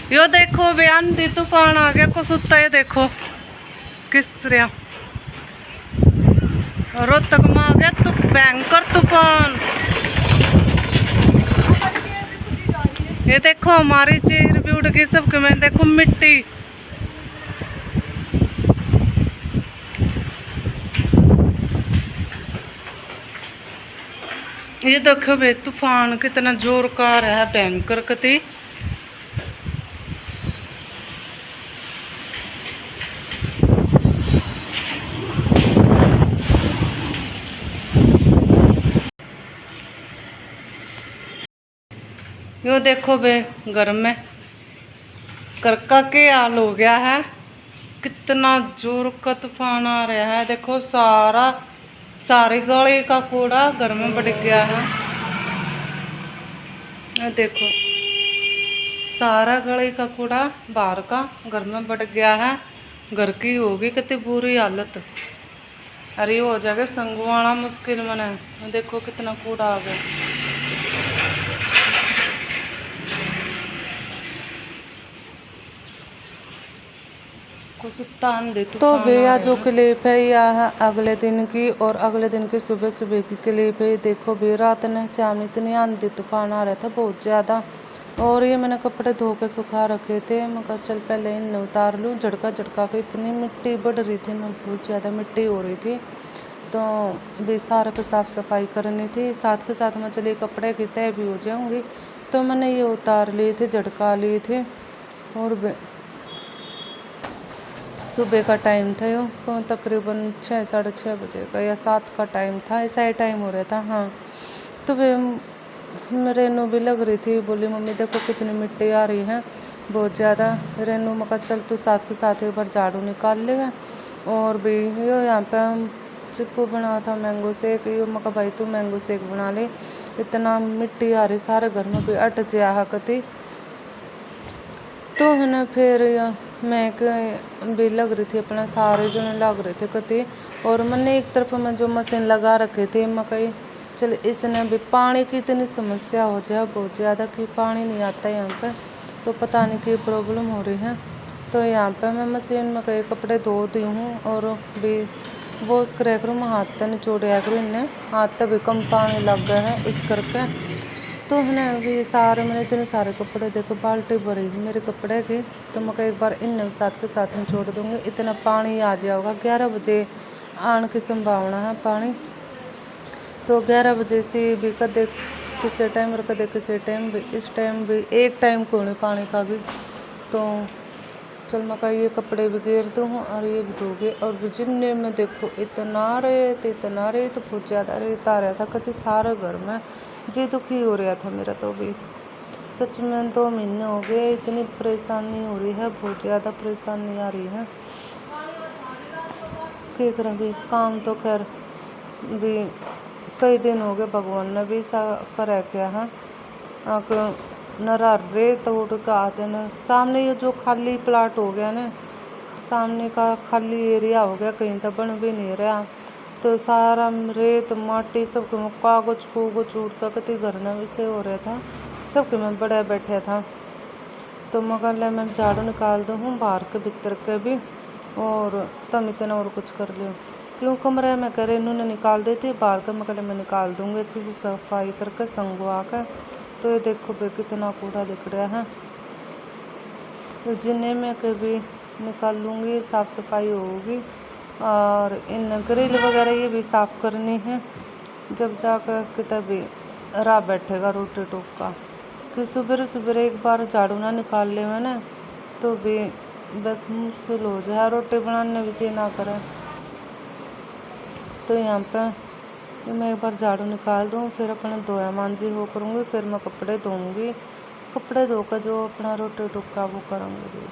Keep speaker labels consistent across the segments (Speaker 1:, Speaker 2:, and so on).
Speaker 1: यो देखो वे आंधी तूफान आ गया कुसुत्ता, ये देखो किस तरह रोहतक में आ गया तो भयंकर तूफान। ये देखो हमारी चेयर भी उड़ गई सबके में, देखो मिट्टी। ये देखो बे तूफान कितना जोर का आ रहा है, भयंकर कति। यो देखो बे घर में करका के हाल हो गया है, कितना जोर का तूफान आ रहा है। देखो सारी गली का कूड़ा घर में बढ़ गया है। ये देखो सारा गली का कूड़ा बाहर का घर में बढ़ गया है। घर की होगी कितनी बुरी हालत। अरे हो जाएगा संगवाना मुश्किल मने। देखो कितना कूड़ा आ गया। तो भैया जो क्लिप है यह अगले दिन की, और अगले दिन की सुबह सुबह की क्लिप है। देखो भी रात ने शाम इतनी आंधी तूफान आ रहा था बहुत ज़्यादा, और ये मैंने कपड़े धो के सुखा रखे थे। मैं कहा चल पहले इन्हें उतार लूँ। झटका झटका के इतनी मिट्टी बढ़ रही थी ना, बहुत ज़्यादा मिट्टी हो रही थी, तो भी सारा को साफ़ सफाई करनी थी। साथ के साथ मैं चलिए कपड़े की तय भी हो जाऊँगी, तो मैंने ये उतार लिए थे, झटका लिए थे। और सुबह का टाइम था, यो तकरीबन 6 साढ़े 6 बजे का या 7 का टाइम था, ऐसा ही टाइम हो रहा था। हाँ तो रेनू भी लग रही थी, बोली मम्मी देखो कितनी मिट्टी आ रही है बहुत ज़्यादा। रेनू मैं कहा चल तू साथ के साथ एक बार झाड़ू निकाल ले। और भी यो यहाँ पे हम चिक्कू बना था मैंगो शेक, यो मैं कहा भाई तू मैंगो शेक बना ले, इतना मिट्टी आ रही सारे घर में भी अट जा हकती। तो है ना फिर मैं भी लग रही थी अपना, सारे जो लग रहे थे कति। और मैंने एक तरफ में जो मशीन लगा रखे थे, मैं कही चल इसने भी पानी की इतनी समस्या हो जाए बहुत ज़्यादा कि पानी नहीं आता यहाँ पे, तो पता नहीं क्या प्रॉब्लम हो रही है। तो यहाँ पे मैं मशीन में कई कपड़े धो दी हूँ, और भी वॉश कराया करूँ। मैं हाथ तक निचोड़िया करूँ, इन्हें हाथ तक भी कम पानी लग गया है इस करके। तो है ना भी सारे मैंने इतने सारे कपड़े देखो, बाल्टी भरी मेरे कपड़े की। तो मैं एक बार इन साथ के साथ में छोड़ दूँगी, इतना पानी आ जाएगा। 11 बजे आने की संभावना है पानी, तो 11 बजे से भी कदे किसी टाइम और कदे किसी टाइम भी, इस टाइम भी एक टाइम को नहीं पानी का भी। तो चल मैं कहा ये कपड़े भी घेर दूँ और ये भी धोगे। और भी जिमने में देखो इतना रेत तो बहुत ज़्यादा रेत आ रहा था कति सारे घर में, जी दुखी हो रहा था मेरा। तो भी सच में 2 महीने हो गए, इतनी परेशानी हो रही है, बहुत ज़्यादा परेशानी आ रही है। क्या करें भी, काम तो खैर भी कई दिन हो गए, भगवान ने भी सा कर किया है। नरा रेत उड़ के आ जाना। सामने ये जो खाली प्लाट हो गया ना, सामने का खाली एरिया हो गया, कहीं तो बन भी नहीं रहा, तो सारा रेत माटी सब कागज कूगज उड़ का कति घर में वैसे हो रहा था, सबके में बड़ा बैठा था। तो मगर मैं झाड़ू निकाल दूँ बाहर के भीतर के भी, और तम इतना और कुछ कर लियो। क्यों कमरे में करे इन्होंने निकाल देती, बाहर के मकले में निकाल दूँगी अच्छे से सफाई करके संगवा कर। तो ये देखो बे कितना कूड़ा दिख रहा है, तो जिन्हें में कभी निकाल लूँगी, साफ़ सफाई होगी। और इन ग्रिल वगैरह ये भी साफ़ करनी है, जब जाकर कितना भी राह बैठेगा रोटी टोक का। कि सुबह एक बार झाड़ू ना निकाल ले मैंने, तो भी बस मुश्किल हो जाए, रोटी बनाने भी चाहिए ना करें। तो यहाँ पे मैं एक बार झाड़ू निकाल दूँ, फिर अपने धोया मांझी हो करूँगी, फिर मैं कपड़े धोऊँगी। कपड़े धोकर जो अपना रोटी टुक्का वो करूँगी।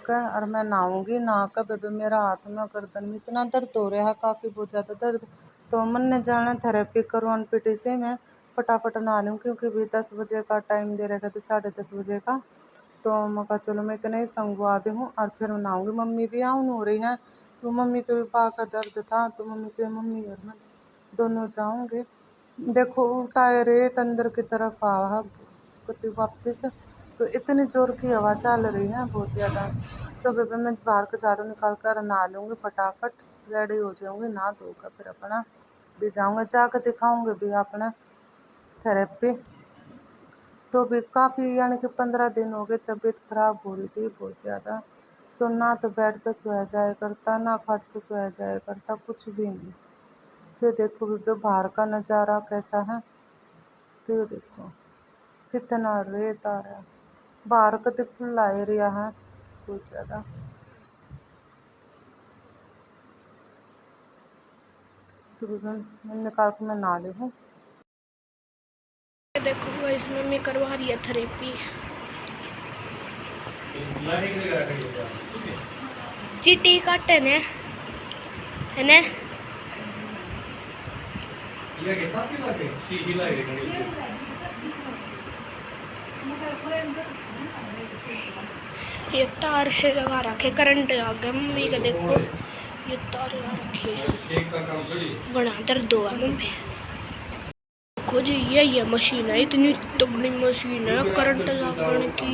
Speaker 1: के और मैं नहाऊंगी। नहा कर बेबे मेरा हाथ में गर्दन में इतना दर्द हो रहा है, काफ़ी बहुत ज़्यादा दर्द। तो मन ने जाना थेरेपी करवाने पीटी से मैं फटाफट नहा लूँ, क्योंकि भी 10 बजे का टाइम दे रखा था, 10:30 बजे का। तो मैं कहा चलो मैं इतने ही संगवा दे हूँ और फिर नहाऊंगी। मम्मी भी आउन हो रही है, तो मम्मी के भी पाँव का दर्द था, तो मम्मी और मैं दोनों जाऊंगे। देखो उल्टा है रेत अंदर की तरफ आ कति वापिस, तो इतनी जोर की हवा चल रही है बहुत ज़्यादा। तो बेबे मैं बाहर का झाड़ू निकाल कर नहा लूँगी, फटाफट रेडी हो जाऊँगी, नहा धोकर फिर अपना भी जाऊँगा, जाकर दिखाऊँगी भी अपना थेरेपी। तो भी काफ़ी यानी कि 15 दिन हो गए, तबीयत ख़राब हो रही थी बहुत ज़्यादा। तो ना तो बेड पे सोया जाया करता, ना खाट पे सोया जाया करता, कुछ भी नहीं। तो देखो बेबे बाहर का नज़ारा कैसा है, तो ये देखो कितना रेत आ रहा है। बाहर का तो खुला एरिया है बहुत ज़्यादा। तो बेबे मैं निकाल के मैं नहा ली हूँ।
Speaker 2: देखो गाइस मम्मी करवा रही है थेरेपी। चिट्टी काटे ने है ना, ये तार से लगा रखे, करंट आ गया मम्मी का। देखो ये तार लगा रखी है, बड़ा दर्द हुआ मम्मी। देखो जी ये मशीन है, इतनी तगड़ी मशीन है करंट लगाने की।